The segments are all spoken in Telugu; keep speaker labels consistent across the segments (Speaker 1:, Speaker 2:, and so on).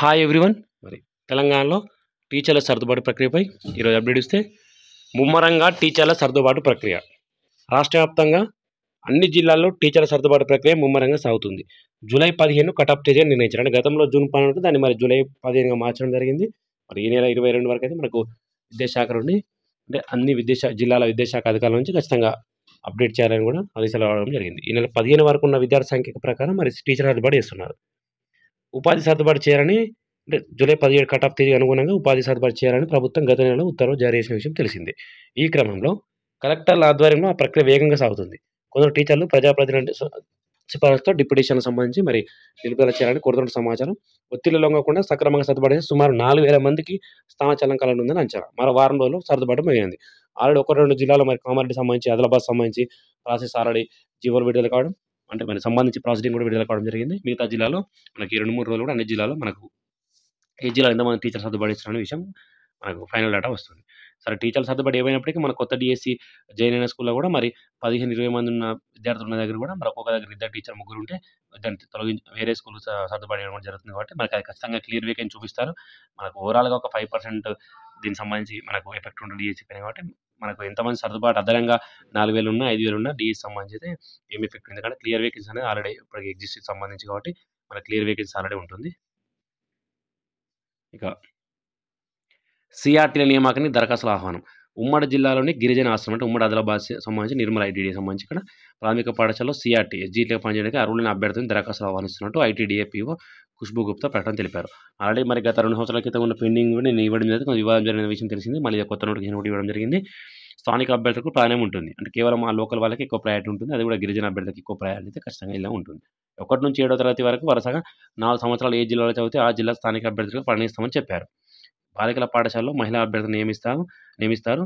Speaker 1: Hi everyone. మరి తెలంగాణలో టీచర్ల సర్దుబాటు ప్రక్రియపై ఈరోజు అప్డేట్ ఇస్తే ముమ్మరంగా టీచర్ల సర్దుబాటు ప్రక్రియ రాష్ట్ర వ్యాప్తంగా అన్ని జిల్లాల్లో టీచర్ల సర్దుబాటు ప్రక్రియ ముమ్మరంగా సాగుతుంది. జూలై 15 కటాఫ్ తేదీ నిర్ణయించారు. అంటే గతంలో జూన్ 12 దాన్ని మరి జూలై 15గా మార్చడం జరిగింది. మరి ఈ నెల 22 వరకు అయితే మనకు విద్యాశాఖ నుండి అంటే అన్ని జిల్లాల విద్యాశాఖ అధికారుల నుంచి ఖచ్చితంగా అప్డేట్ చేయాలని కూడా ఆదేశాలు రావడం జరిగింది. ఈ నెల 15 వరకు ఉన్న విద్యార్థి సంఖ్య ప్రకారం మరి టీచర్ సర్దుబాటు చేస్తున్నారు. ఉపాధి సర్దుబాటు చేయాలని అంటే జూలై 17 కటాఫ్ తేదీ అనుగుణంగా ఉపాధి సర్దుబాటు చేయాలని ప్రభుత్వం గత నెలలో ఉత్తర్వులు జారీ చేసిన విషయం తెలిసిందే. ఈ క్రమంలో కలెక్టర్ల ఆధ్వర్యంలో ఆ ప్రక్రియ వేగంగా సాగుతుంది. కొందరు టీచర్లు ప్రజాప్రతినిధి సిఫారసుతో డిప్యూటేషన్లకు సంబంధించి మరి నిలుపుదల చేయాలని కోరుతున్న సమాచారం. ఒత్తిళ్లు లొంగకుండా సక్రమంగా సర్దుబాటు చేసి సుమారు 4000 మందికి స్థానచలనం కలగనుందని అంచనా. మరో వారం రోజుల్లో సర్దుబాటు మొదలైంది. ఆల్రెడీ 1-2 జిల్లాలో మరి కామారెడ్డి సంబంధించి, ఆదిలాబాద్ సంబంధించి ప్రాసెస్ ఆల్రెడీ జీవోలు విడుదల కావడం అంటే మరి సంబంధించి ప్రాసెసింగ్ కూడా విడుదల కావడం జరిగింది. మిగతా జిల్లాలో మనకి 2-3 రోజులు కూడా అన్ని జిల్లాలో మనకు ఏ జిల్లాలో ఎంతమంది టీచర్ సర్దుబాటు చేస్తున్నారనే విషయం మనకు ఫైనల్ డేటా వస్తుంది. సరే, టీచర్ల సర్దుబాటు ఏమైనప్పటికీ మన కొత్త డిఎస్సి జేఎన్ఎన్ స్కూల్‌లో కూడా మరి 15-20 మంది ఉన్న విద్యార్థులు ఉన్న దగ్గర కూడా మరి ఒక్కొక్క దగ్గర ఇద్దరు టీచర్, ముగ్గురు ఉంటే దాన్ని తొలగించి వేరే స్కూల్‌కి సర్దుబాటు చేయడం కూడా జరుగుతుంది. కాబట్టి మనకి అది ఖచ్చితంగా క్లియర్ వేకెన్సీ చూపిస్తారు. మనకు ఓవరాల్‌గా ఒక 5% దీనికి సంబంధించి మనకు ఎఫెక్ట్ ఉంటుంది డిఎస్సి పైన. కాబట్టి మనకు ఎంతమంది సర్దుబాటు అదనంగా 4000 ఉన్నా, 5000 ఉన్నా డిఎస్సి సంబంధించి అయితే ఏం ఎఫెక్ట్, ఎందుకంటే క్లియర్ వేకెన్సీ అనేది ఆల్రెడీ ఇప్పటికి ఎగ్జిస్ట్‌కి సంబంధించి కాబట్టి మన క్లియర్ వేకెన్సీ ఆల్రెడీ ఉంటుంది. ఇక సిఆర్టీల నియామకానికి దరఖాస్తుల ఆహ్వానం. ఉమ్మడి జిల్లాలోని గిరిజన ఆశ్రమం అంటే ఉమ్మడి ఆదిలాబాద్ సంబంధించి నిర్మల్ ఐటీడీఏ సంబంధించి ఇక్కడ ప్రాథమిక పాఠశాలలో సిఆర్టీ ఎస్జీటీగా పనిచేయడానికి అర్హులైన అభ్యర్థులను దరఖాస్తులు ఆహ్వానిస్తున్నట్టు ఐటీడీఏ పీఓ ఖుష్బూ గుప్తా ప్రకటన తెలిపారు. ఆల్రెడీ మరి గత 2 సంవత్సరాల క్రితం ఉన్న పెండింగ్ కూడా నేను ఇవ్వడం జరిగింది. కొంచెం వివాదం జరిగిన విషయం తెలిసింది. మళ్ళీ కొత్త నోటిఫికేషన్ కూడా ఇవ్వడం జరిగింది. స్థానిక అభ్యర్థులకు ప్రాధాన్యం ఉంటుంది. అంటే కేవలం ఆ లోకల్ వాళ్ళకి ఎక్కువ ప్రయారిటీ ఉంటుంది. అది కూడా గిరిజన అభ్యర్థులకు ఎక్కువ ప్రయారిటీ అయితే ఖచ్చితంగా ఇలా ఉంటుంది. 1 నుంచి 7వ తరగతి వరకు వరుసగా 4 సంవత్సరాలు ఏ జిల్లాలో చదివితే ఆ జిల్లా స్థానిక అభ్యర్థులకు పరిగణిస్తామని చెప్పారు. బాలికల పాఠశాలలో మహిళా అభ్యర్థులను నియమిస్తారు.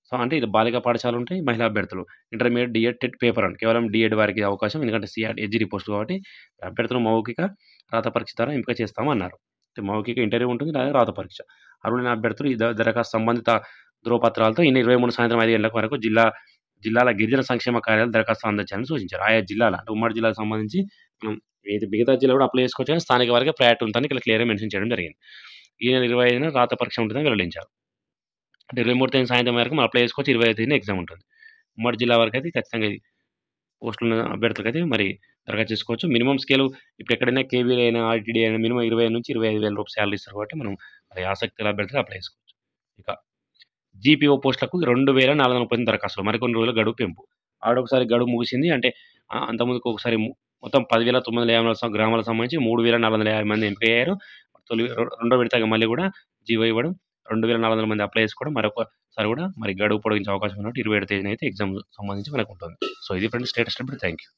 Speaker 1: సో, అంటే ఇది బాలిక పాఠశాలలు ఉంటాయి, మహిళా అభ్యర్థులు. ఇంటర్మీడియేట్, డీఎడ్, టెట్ పేపర్ అని కేవలం డీఎడ్ వారికి అవకాశం. ఎందుకంటే ఎస్జీటీ పోస్ట్ కాబట్టి అభ్యర్థులు మౌఖిక, రాత పరీక్ష ద్వారా ఎంపిక చేస్తామన్నారు. మౌఖిక ఇంటర్వ్యూ ఉంటుంది, లేదా రాత పరీక్ష. అర్హులైన అభ్యర్థులు ఈ దరఖాస్తు సంబంధిత ధృవపత్రాలతో ఈ నెల 23 సాయంత్రం 5 గంటల వరకు జిల్లాల గిరిజన సంక్షేమ కార్యాలయాలు దరఖాస్తు అందజేయాలని సూచించారు. ఆయా జిల్లాల అంటే ఉమ్మడి జిల్లాకు సంబంధించి మనం మిగతా జిల్లా కూడా అప్లై చేసుకోవచ్చు, కానీ స్థానిక వారికి ప్రయారిటీ ఉంటుందని ఇక్కడ క్లియర్‌గా మెన్షన్ చేయడం జరిగింది. ఈ నెల 25న రాత పరీక్ష ఉంటుందని వెల్లడించారు. అంటే 23 తేదీ సాయంత్రం వరకు మనం అప్లై చేసుకోవచ్చు. 25 తేదీన ఎగ్జామ్ ఉంటుంది. ఉమ్మడి జిల్లా వరకు అయితే ఖచ్చితంగా పోస్టులున్న అభ్యర్థులకైతే మరి దరఖాస్తు చేసుకోవచ్చు. మినిమమ్ స్కేల్ ఇప్పుడు ఎక్కడైనా కేవీలో అయినా, ఆర్టీడీ అయినా మినిమమ్ 20,000-25,000 రూపాయలు శాలరీ ఇస్తారు. కాబట్టి మనం మరి ఆసక్తి గల అభ్యర్థులు అప్లై చేసుకోవచ్చు. ఇక జీపీఓ పోస్టులకు 2,438 దరఖాస్తులు. మరికొన్ని రోజుల గడువు పెంపు. ఆల్రెడీ గడువు ముగిసింది. అంటే అంతకుముందుకు ఒకసారి మొత్తం 10,954 గ్రామాలకు సంబంధించి 3,450 మంది ఎంపికయ్యారు. రెండో విడతగా మళ్ళీ కూడా జీవో ఇవ్వడం, 2,400 మంది అప్లై చేసుకోవడం, మరొకసారి కూడా మరి గడువు పొడిగించే అవకాశం ఉన్నట్టు 27 తేదీన అయితే ఎగ్జామ్ సంబంధించి మనకు ఉంటుంది. సో, ఇది friends status update. Thank you.